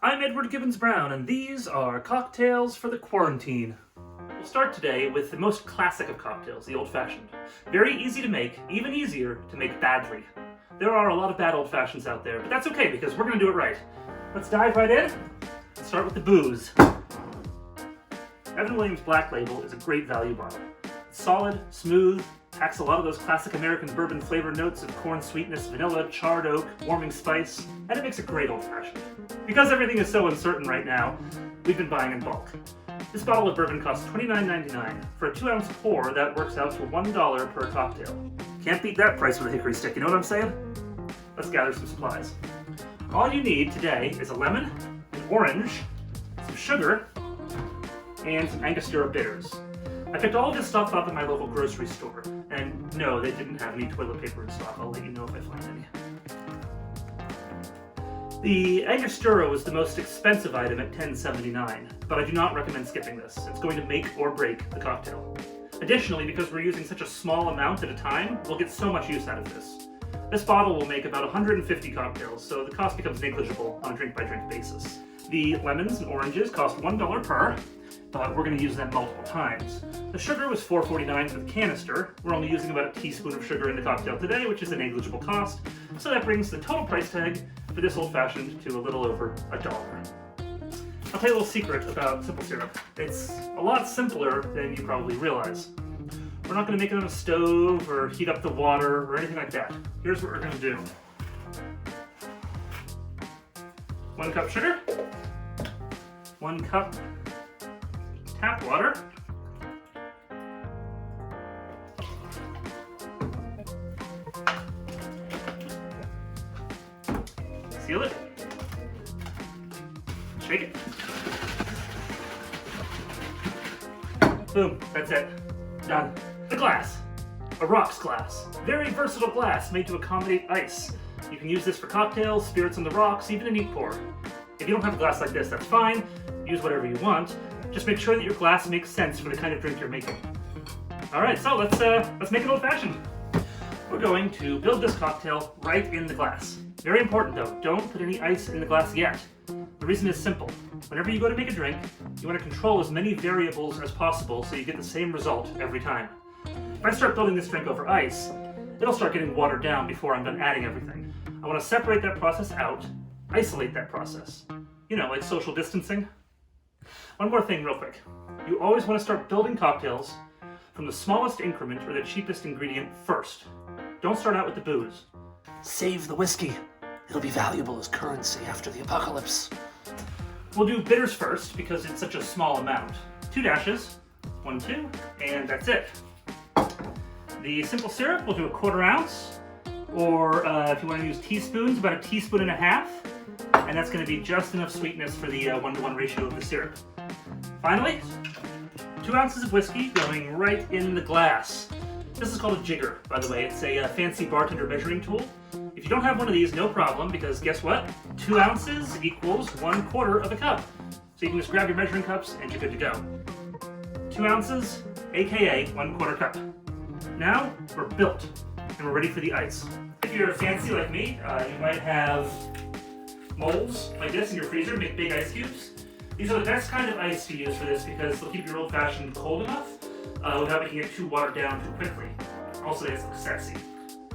I'm Edward Gibbons-Brown, and these are cocktails for the quarantine. We'll start today with the most classic of cocktails, the old-fashioned. Very easy to make, even easier to make badly. There are a lot of bad old-fashions out there, but that's okay because we're going to do it right. Let's dive right in. Let's start with the booze. Evan Williams Black Label is a great value bottle. It's solid, smooth, packs a lot of those classic American bourbon flavor notes of corn sweetness, vanilla, charred oak, warming spice, and it makes a great old-fashioned. Because everything is so uncertain right now, we've been buying in bulk. This bottle of bourbon costs $29.99. For a 2-ounce pour, that works out to $1 per cocktail. Can't beat that price with a hickory stick, you know what I'm saying? Let's gather some supplies. All you need today is a lemon, an orange, some sugar, and some Angostura bitters. I picked all of this stuff up at my local grocery store, and no, they didn't have any toilet paper in stock. I'll let you know if I find any. The Angostura was the most expensive item at $10.79, but I do not recommend skipping this. It's going to make or break the cocktail. Additionally, because we're using such a small amount at a time, we'll get so much use out of this. This bottle will make about 150 cocktails, so the cost becomes negligible on a drink-by-drink basis. The lemons and oranges cost $1 per, but we're going to use them multiple times. The sugar was $4.49 for the canister. We're only using about a teaspoon of sugar in the cocktail today, which is a negligible cost, so that brings the total price tag for this old-fashioned to a little over $1. I'll tell you a little secret about simple syrup. It's a lot simpler than you probably realize. We're not going to make it on a stove or heat up the water or anything like that. Here's what we're going to do. 1 cup sugar, 1 cup tap water, seal it, shake it. Boom, that's it. Done. The glass. A rocks glass. Very versatile glass made to accommodate ice. You can use this for cocktails, spirits on the rocks, even a neat pour. If you don't have a glass like this, that's fine. Use whatever you want. Just make sure that your glass makes sense for the kind of drink you're making. Alright, so let's make an old-fashioned. We're going to build this cocktail right in the glass. Very important though, don't put any ice in the glass yet. The reason is simple. Whenever you go to make a drink, you want to control as many variables as possible so you get the same result every time. If I start building this drink over ice, it'll start getting watered down before I'm done adding everything. I want to separate that process out, isolate that process. You know, like social distancing. One more thing real quick. You always want to start building cocktails from the smallest increment or the cheapest ingredient first. Don't start out with the booze. Save the whiskey. It'll be valuable as currency after the apocalypse. We'll do bitters first because it's such a small amount. 2 dashes, 1, 2, and that's it. The simple syrup, we'll do a 1/4 ounce, or if you want to use teaspoons, about 1.5 teaspoons, and that's going to be just enough sweetness for the 1-to-1 ratio of the syrup. Finally, 2 ounces of whiskey going right in the glass. This is called a jigger, by the way. It's a fancy bartender measuring tool. If you don't have one of these, no problem, because guess what? 2 ounces equals 1/4 of a cup. So you can just grab your measuring cups and you're good to go. 2 ounces, aka 1/4 cup. Now, we're built, and we're ready for the ice. If you're fancy like me, you might have molds like this in your freezer, make big ice cubes. These are the best kind of ice to use for this because they'll keep your old-fashioned cold enough without making it too watered down too quickly. Also, they look sexy.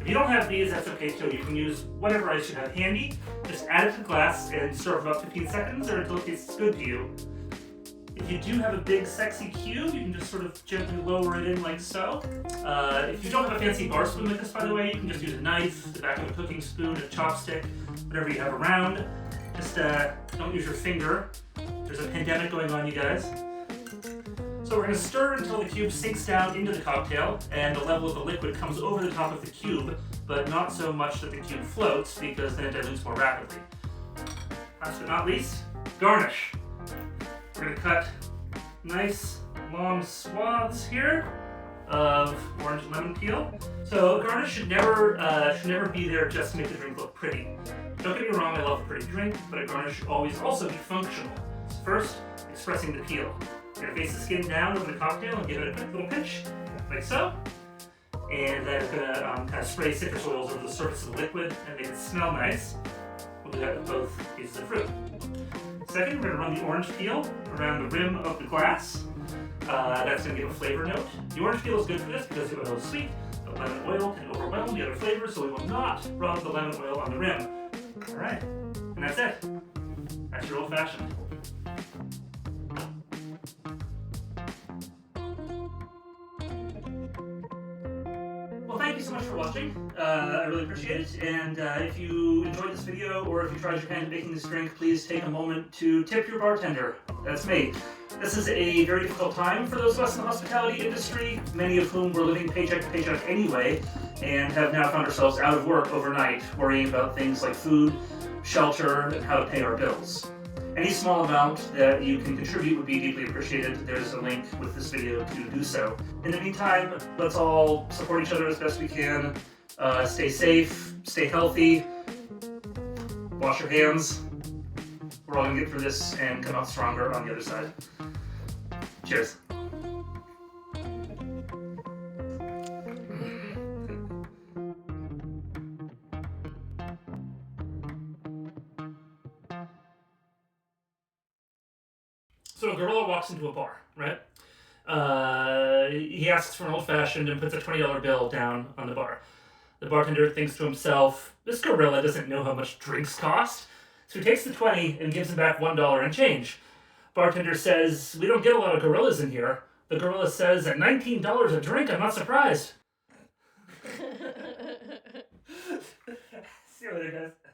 If you don't have these, that's okay too. You can use whatever ice you have handy. Just add it to the glass and stir for about 15 seconds or until it tastes good to you. If you do have a big sexy cube, you can just sort of gently lower it in like so. If you don't have a fancy bar spoon like this, by the way, you can just use a knife, the back of a cooking spoon, a chopstick, whatever you have around. Just don't use your finger. There's a pandemic going on, you guys. So we're going to stir until the cube sinks down into the cocktail and the level of the liquid comes over the top of the cube, but not so much that the cube floats because then it dilutes more rapidly. Last but not least, garnish. We're going to cut nice long swaths here of orange and lemon peel. So garnish should never be there just to make the drink look pretty. Don't get me wrong, I love a pretty drink, but a garnish should always also be functional. First, expressing the peel. You're going to face the skin down over the cocktail and give it a quick little pinch, like so. And then it's going to kind of spray citrus oils over the surface of the liquid and make it smell nice. We'll do that with both pieces of fruit. Second, we're going to run the orange peel around the rim of the glass. That's going to give a flavor note. The orange peel is good for this because the oil is sweet, but lemon oil can overwhelm the other flavors, so we will not rub the lemon oil on the rim. All right, and that's it. That's your old-fashioned. Well, thank you so much for watching. I really appreciate it. And if you enjoyed this video, or if you tried your hand at making this drink, please take a moment to tip your bartender. That's me. This is a very difficult time for those of us in the hospitality industry, many of whom were living paycheck to paycheck anyway, and have now found ourselves out of work overnight, worrying about things like food, shelter, and how to pay our bills. Any small amount that you can contribute would be deeply appreciated. There's a link with this video to do so. In the meantime, let's all support each other as best we can. Stay safe, stay healthy, wash your hands. We're all gonna get through this and come out stronger on the other side. Cheers. So a gorilla walks into a bar, right? He asks for an old-fashioned and puts a $20 bill down on the bar. The bartender thinks to himself, this gorilla doesn't know how much drinks cost. So he takes the 20 and gives him back $1 in change. Bartender says, we don't get a lot of gorillas in here. The gorilla says, at $19 a drink, I'm not surprised. See you later, guys.